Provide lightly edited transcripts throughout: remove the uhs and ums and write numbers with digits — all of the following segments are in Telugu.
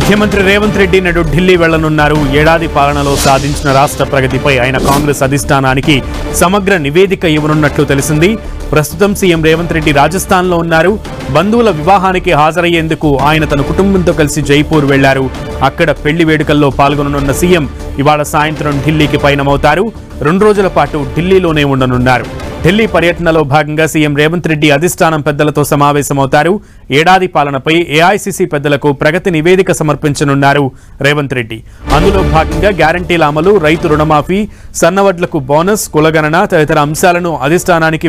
ముఖ్యమంత్రి రేవంత్ రెడ్డి నేడు ఢిల్లీ వెళ్లనున్నారు. ఏడాది పాలనలో సాధించిన రాష్ట్ర ప్రగతిపై ఆయన కాంగ్రెస్ అధిష్టానానికి సమగ్ర నివేదిక ఇవ్వనున్నట్లు తెలిసింది. ప్రస్తుతం సీఎం రేవంత్ రెడ్డి రాజస్థాన్లో ఉన్నారు. బంధువుల వివాహానికి హాజరయ్యేందుకు ఆయన తన కుటుంబంతో కలిసి జైపూర్ వెళ్లారు. అక్కడ పెళ్లి వేడుకల్లో పాల్గొననున్న సీఎం ఇవాళ సాయంత్రం ఢిల్లీకి పయనమవుతారు. 2 రోజుల పాటు ఢిల్లీలోనే ఉండనున్నారు. ఢిల్లీ పర్యటనలో భాగంగా సీఎం రేవంత్ రెడ్డి అధిష్టానం పెద్దలతో సమావేశమవుతారు. ఏడాది పాలనపై ఏఐసీసీ పెద్దలకు ప్రగతి నివేదిక సమర్పించనున్నారు రేవంత్ రెడ్డి. అందులో భాగంగా గ్యారంటీల అమలు, రైతు రుణమాఫీ, సన్నవడ్లకు బోనస్, కులగణన తదితర అంశాలను అధిష్టానానికి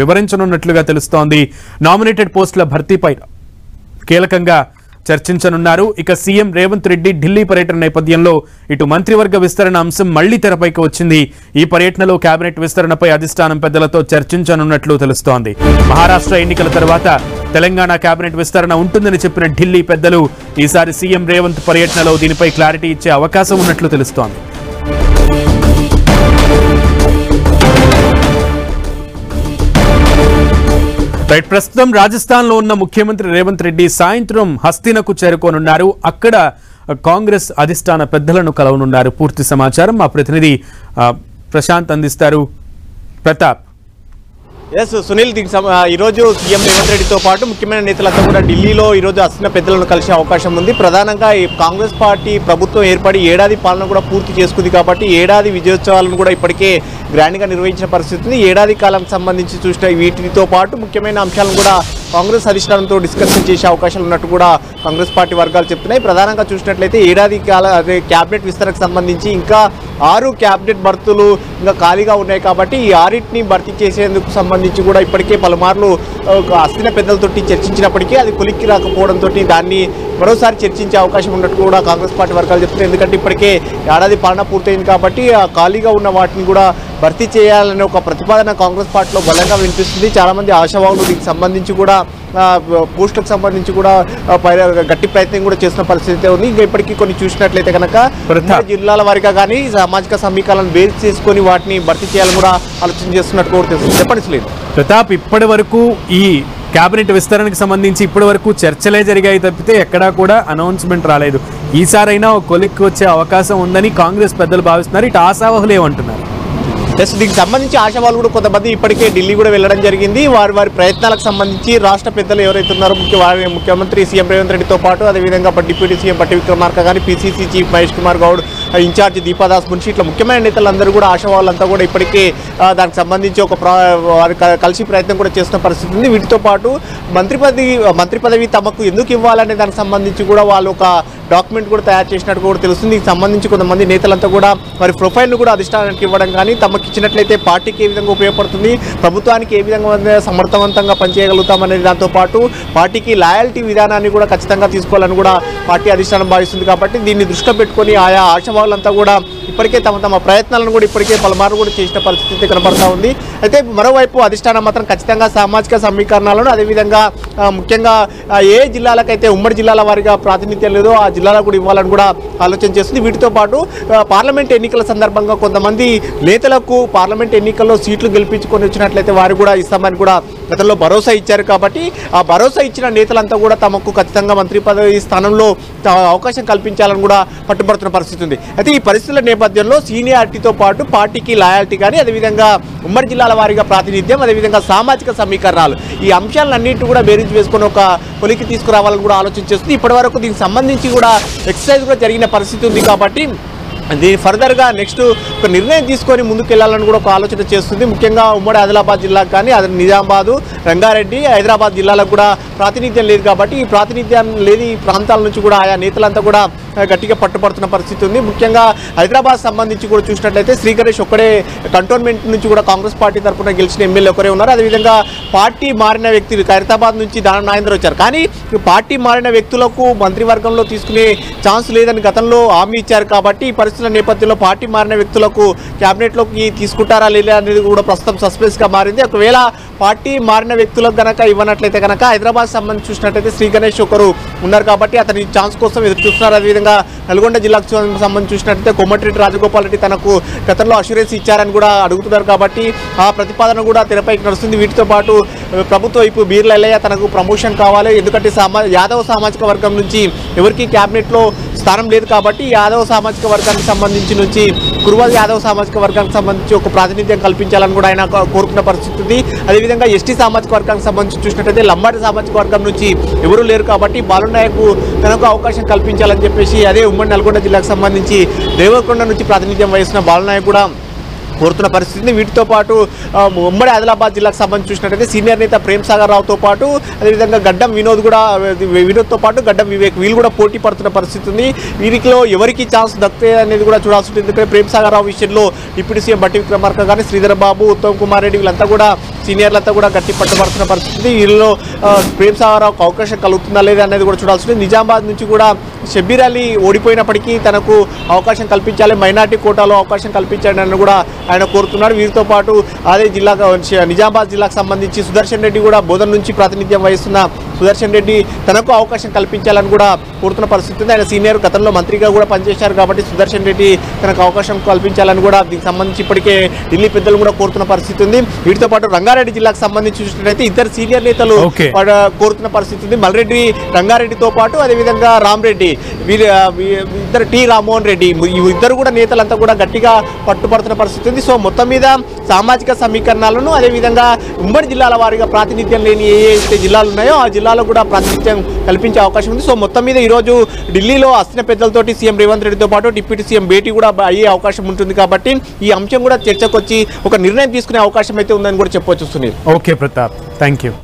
వివరించనున్నట్లుగా తెలుస్తోంది. నామినేటెడ్ పోస్టుల భర్తీపై కీలకంగా చర్చించనున్నారు. ఇక సీఎం రేవంత్ రెడ్డి ఢిల్లీ పర్యటన నేపథ్యంలో ఇటు మంత్రివర్గ విస్తరణ అంశం మళ్లీ తెరపైకి వచ్చింది. ఈ పర్యటనలో కేబినెట్ విస్తరణపై అధిష్టానం పెద్దలతో చర్చించనున్నట్లు తెలుస్తోంది. మహారాష్ట్ర ఎన్నికల తర్వాత తెలంగాణ కేబినెట్ విస్తరణ ఉంటుందని చెప్పిన ఢిల్లీ పెద్దలు ఈసారి సీఎం రేవంత్ పర్యటనలో దీనిపై క్లారిటీ ఇచ్చే అవకాశం ఉన్నట్లు తెలుస్తోంది. ప్రస్తుతం రాజస్థాన్లో ఉన్న ముఖ్యమంత్రి రేవంత్ రెడ్డి సాయంత్రం హస్తినకు చేరుకోనున్నారు. అక్కడ కాంగ్రెస్ అధిష్టాన పెద్దలను కలవనున్నారు. పూర్తి సమాచారం మా ప్రతినిధి ప్రశాంత్ అందిస్తారు. ప్రతాప్. సునీల్, ఈరోజు సీఎం రేవంత్ రెడ్డితో పాటు ముఖ్యమైన నేతలంతా కూడా ఢిల్లీలో ఈరోజు అసలు పెద్దలను కలిసే అవకాశం ఉంది. ప్రధానంగా ఈ కాంగ్రెస్ పార్టీ ప్రభుత్వం ఏర్పడి ఏడాది పాలన కూడా పూర్తి చేసుకుంది కాబట్టి ఏడాది విజయోత్సవాలను కూడా ఇప్పటికే గ్రాండ్గా నిర్వహించిన పరిస్థితి ఉంది. ఏడాది కాలానికి సంబంధించి చూసిన వీటితో పాటు ముఖ్యమైన అంశాలను కూడా కాంగ్రెస్ అధిష్టానంతో డిస్కషన్ చేసే అవకాశాలు ఉన్నట్టు కూడా కాంగ్రెస్ పార్టీ వర్గాలు చెప్తున్నాయి. ప్రధానంగా చూసినట్లయితే ఏడాది క్యాబినెట్ విస్తరణకు సంబంధించి ఇంకా 6 క్యాబినెట్ భర్తీలు ఇంకా ఖాళీగా ఉన్నాయి కాబట్టి ఈ 6ని భర్తీ చేసేందుకు సంబంధించి కూడా ఇప్పటికే పలుమార్లు అస్థిన పెద్దలతో చర్చించినప్పటికీ అది కొలిక్కి రాకపోవడంతో దాన్ని మరోసారి చర్చించే అవకాశం ఉన్నట్టు కూడా కాంగ్రెస్ పార్టీ వర్గాలు చెప్తున్నాయి. ఎందుకంటే ఇప్పటికే ఏడాది పాలన పూర్తయింది కాబట్టి ఖాళీగా ఉన్న వాటిని కూడా భర్తీ చేయాలనే ఒక ప్రతిపాదన కాంగ్రెస్ పార్టీలో బలంగా వినిపిస్తుంది. చాలామంది ఆశావాహులు దీనికి సంబంధించి కూడా పోస్టులకు సంబంధించి కూడా గట్టి ప్రయత్నం కూడా చేసిన పరిస్థితి ఉంది. ఇంకా ఇప్పటికీ కొన్ని చూసినట్లయితే కనుక జిల్లాల వారిగా కానీ సామాజిక సమీకరణను బేస్ చేసుకొని వాటిని భర్తీ చేయాలని కూడా ఆలోచన చేస్తున్నట్టు కూడా తెలుస్తుంది. చెప్పండి ప్రతాప్, ఇప్పటి వరకు ఈ కేబినెట్ విస్తరణకు సంబంధించి ఇప్పటి వరకు చర్చలే జరిగాయి తప్పితే ఎక్కడా కూడా అనౌన్స్మెంట్ రాలేదు. ఈసారైనా ఒక కొలిక్కి వచ్చే అవకాశం ఉందని కాంగ్రెస్ పెద్దలు భావిస్తున్నారు. ఇటు ఆశావాహులు ఏమంటున్నారు? దీనికి సంబంధించి ఆశావాళ్ళు కూడా కొంతమంది ఇప్పటికే ఢిల్లీ కూడా వెళ్ళడం జరిగింది. వారి ప్రయత్నాలకు సంబంధించి రాష్ట్ర పెద్దలు ఎవరైతే ఉన్నారో ముఖ్యమంత్రి సీఎం రేవంత్ రెడ్డితో పాటు అదేవిధంగా డిప్యూటీ సీఎం పట్టి విక్రమార్క కానీ, PCC chief Mahesh Kumar Goud, in-charge Deepadas Munshi, ఇట్లా ముఖ్యమైన నేతలందరూ కూడా ఆశావాళ్ళంతా కూడా ఇప్పటికే దానికి సంబంధించి వారు కలిసి ప్రయత్నం కూడా చేస్తున్న పరిస్థితి ఉంది. వీటితో పాటు మంత్రి పదవి తమకు ఎందుకు ఇవ్వాలనే దానికి సంబంధించి కూడా వాళ్ళు ఒక డాక్యుమెంట్ కూడా తయారు చేసినట్టు కూడా తెలుస్తుంది. దీనికి సంబంధించి కొంతమంది నేతలంతా కూడా వారి ప్రొఫైల్ను కూడా అధిష్టానానికి ఇవ్వడం కానీ, తమకు ఇచ్చినట్లయితే పార్టీకి ఏ విధంగా ఉపయోగపడుతుంది, ప్రభుత్వానికి ఏ విధంగా సమర్థవంతంగా పనిచేయగలుగుతామనేది దాంతోపాటు పార్టీకి లాయల్టీ విధానాన్ని కూడా ఖచ్చితంగా తీసుకోవాలని కూడా పార్టీ అధిష్టానం భావిస్తుంది. కాబట్టి దీన్ని దృష్టిలో పెట్టుకొని ఆయా ఆశావాళ్ళంతా కూడా ఇప్పటికే తమ ప్రయత్నాలను కూడా ఇప్పటికే పలుమార్లు కూడా చేసిన పరిస్థితి కనబడతా ఉంది. అయితే మరోవైపు అధిష్టానం మాత్రం ఖచ్చితంగా సామాజిక సమీకరణాలను అదేవిధంగా ముఖ్యంగా ఏ జిల్లాలకైతే ఉమ్మడి జిల్లాల వారిగా ప్రాతినిధ్యం లేదో ఆ జిల్లాలకు కూడా ఇవ్వాలని కూడా ఆలోచన చేస్తుంది. వీటితో పాటు పార్లమెంట్ ఎన్నికల సందర్భంగా కొంతమంది నేతలకు పార్లమెంట్ ఎన్నికల్లో సీట్లు గెలిపించుకొని వచ్చినట్లయితే వారు కూడా ఇస్తామని కూడా గతంలో భరోసా ఇచ్చారు. కాబట్టి ఆ భరోసా ఇచ్చిన నేతలంతా కూడా తమకు ఖచ్చితంగా మంత్రి పదవి స్థానంలో అవకాశం కల్పించాలని కూడా పట్టుబడుతున్న పరిస్థితి ఉంది. అయితే ఈ పరిస్థితుల నేపథ్యంలో సీనియారిటీతో పాటు పార్టీకి లాయల్టీ కానీ, అదేవిధంగా ఉమ్మడి జిల్లాల వారిగా ప్రాతినిధ్యం, అదేవిధంగా సామాజిక సమీకరణాలు, ఈ అంశాలన్నింటినీ కూడా బేరీజ్ వేసుకొని ఒక కొలికి తీసుకురావాలని కూడా ఆలోచన చేస్తుంది. ఇప్పటివరకు దీనికి సంబంధించి కూడా ఎక్సర్సైజ్ కూడా జరిగిన పరిస్థితి ఉంది. కాబట్టి దీని ఫర్దర్గా నెక్స్ట్ ఒక నిర్ణయం తీసుకొని ముందుకెళ్లాలని కూడా ఒక ఆలోచన చేస్తుంది. ముఖ్యంగా ఉమ్మడి ఆదిలాబాద్ జిల్లాకు కానీ, అది నిజామాబాదు, రంగారెడ్డి, హైదరాబాద్ జిల్లాలకు కూడా ప్రాతినిధ్యం లేదు. కాబట్టి ఈ ప్రాతినిధ్యం లేని ప్రాంతాల నుంచి కూడా ఆయా నేతలంతా కూడా గట్టిగా పట్టుబడుతున్న పరిస్థితి ఉంది. ముఖ్యంగా హైదరాబాద్ సంబంధించి కూడా చూసినట్లయితే శ్రీ గణేష్ ఒక్కడే కంటోన్మెంట్ నుంచి కూడా కాంగ్రెస్ పార్టీ తరఫున గెలిచిన ఎమ్మెల్యే ఒకరే ఉన్నారు. అదేవిధంగా పార్టీ మారిన వ్యక్తులు ఖైరతాబాద్ నుంచి దానం నాగేంద్ర వచ్చారు. కానీ పార్టీ మారిన వ్యక్తులకు మంత్రివర్గంలో తీసుకునే ఛాన్స్ లేదని గతంలో హామీ ఇచ్చారు. కాబట్టి ఈ పరిస్థితుల నేపథ్యంలో పార్టీ మారిన వ్యక్తులకు క్యాబినెట్లోకి తీసుకుంటారా లేదా అనేది కూడా ప్రస్తుతం సస్పెన్స్గా మారింది. ఒకవేళ పార్టీ మారిన వ్యక్తులకు కనుక ఇవ్వనట్లయితే కనుక హైదరాబాద్ సంబంధించి చూసినట్లయితే శ్రీ గణేష్ ఒకరు ఉన్నారు కాబట్టి అతని ఛాన్స్ కోసం ఎదురు చూస్తున్నారు. అదేవిధంగా అదేవిధంగా నల్గొండ జిల్లాకు సంబంధించి చూసినట్లయితే కోమటిరెడ్డి రాజగోపాల్ రెడ్డి తనకు గతంలో అష్యూరెన్స్ ఇచ్చారని కూడా అడుగుతున్నారు కాబట్టి ఆ ప్రతిపాదన కూడా తెరపైకి నడుస్తుంది. వీటితో పాటు ప్రభుత్వ వైపు బీర్ల ఎల్లయ్య తనకు ప్రమోషన్ కావాలి, ఎందుకంటే యాదవ సామాజిక వర్గం నుంచి ఎవరికి క్యాబినెట్లో స్థానం లేదు కాబట్టి యాదవ సామాజిక వర్గానికి సంబంధించి నుంచి కురువ యాదవ సామాజిక వర్గానికి సంబంధించి ఒక ప్రాతినిధ్యం కల్పించాలని కూడా ఆయన కోరుకున్న పరిస్థితి ఉంది. అదేవిధంగా ఎస్టీ సామాజిక వర్గానికి సంబంధించి చూసినట్లయితే లంబాడి సామాజిక వర్గం నుంచి ఎవరూ లేరు కాబట్టి బాలునాయకు తనకు అవకాశం కల్పించాలని చెప్పేసి అదే ఉమ్మడి నల్గొండ జిల్లాకు సంబంధించి దేవరకొండ నుంచి ప్రాతినిధ్యం వహిస్తున్న బాలునాయక్ కూడా కోరుతున్న పరిస్థితి. వీటితో పాటు ఉమ్మడి ఆదిలాబాద్ జిల్లాకు సంబంధించి చూసినట్లయితే సీనియర్ నేత ప్రేమ్ సాగర్ రావుతో పాటు అదేవిధంగా గడ్డం వినోద్తో పాటు గడ్డం వివేక్ వీళ్ళు కూడా పోటీ పడుతున్న పరిస్థితి ఉంది. వీరిలో ఎవరికి ఛాన్స్ దక్కుతాయి అనేది కూడా చూడాల్సి ఉంటుంది. ఎందుకంటే ప్రేమ్ సాగర్ రావు విషయంలో డిప్యూటీ సీఎం బట్టి విక్రమార్క కానీ శ్రీధర్ బాబు, ఉత్తమ్ కుమార్ రెడ్డి వీళ్ళంతా కూడా సీనియర్లంతా కూడా గట్టి పట్టుబడుతున్న పరిస్థితి. వీళ్ళలో ప్రేమ్ సాగర్ రావుకు అవకాశం కలుగుతుందా లేదా అనేది కూడా చూడాల్సి ఉంటుంది. నిజామాబాద్ నుంచి కూడా షబ్బీర్ అలీ ఓడిపోయినప్పటికీ తనకు అవకాశం కల్పించాలి, మైనార్టీ కోటాలో అవకాశం కల్పించాలి అని కూడా ఆయన కోరుతున్నారు. వీరితో పాటు అదే నిజామాబాద్ జిల్లాకు సంబంధించి సుదర్శన్ రెడ్డి కూడా బోధన నుంచి ప్రాతినిధ్యం వహిస్తున్న సుదర్శన్ రెడ్డి తనకు అవకాశం కల్పించాలని కూడా కోరుతున్న పరిస్థితి ఉంది. ఆయన సీనియర్ గతంలో మంత్రిగా కూడా పనిచేశారు కాబట్టి సుదర్శన్ రెడ్డి తనకు అవకాశం కల్పించాలని కూడా దీనికి సంబంధించి ఇప్పటికే ఢిల్లీ పెద్దలు కూడా కోరుతున్న పరిస్థితి ఉంది. వీటితో పాటు రంగారెడ్డి జిల్లాకు సంబంధించి చూసినట్లయితే ఇద్దరు సీనియర్ నేతలు కోరుతున్న పరిస్థితి ఉంది. మల్రెడ్డి రంగారెడ్డితో పాటు అదేవిధంగా రామరెడ్డి ఇద్దరు టి రామ్మోహన్ రెడ్డి ఇద్దరు కూడా నేతలంతా కూడా గట్టిగా పట్టుపడుతున్న పరిస్థితి ఉంది. సో మొత్తం మీద సామాజిక సమీకరణాలను అదేవిధంగా ఉమ్మడి జిల్లాల వారీగా ప్రాతినిధ్యం లేని ఏ జిల్లాలు ఉన్నాయో ఆ జిల్లాలో కూడా ప్రాతినిధ్యం కల్పించే అవకాశం ఉంది. సో మొత్తం మీద ఈరోజు ఢిల్లీలో అస్థిన పెద్దలతోటి సీఎం రేవంత్ రెడ్డితో పాటు డిప్యూటీ సీఎం భేటీ కూడా అయ్యే అవకాశం ఉంటుంది కాబట్టి ఈ అంశం కూడా చర్చకు వచ్చి ఒక నిర్ణయం తీసుకునే అవకాశం అయితే ఉందని కూడా చెప్పవచ్చు. Okay Pratap, thank you.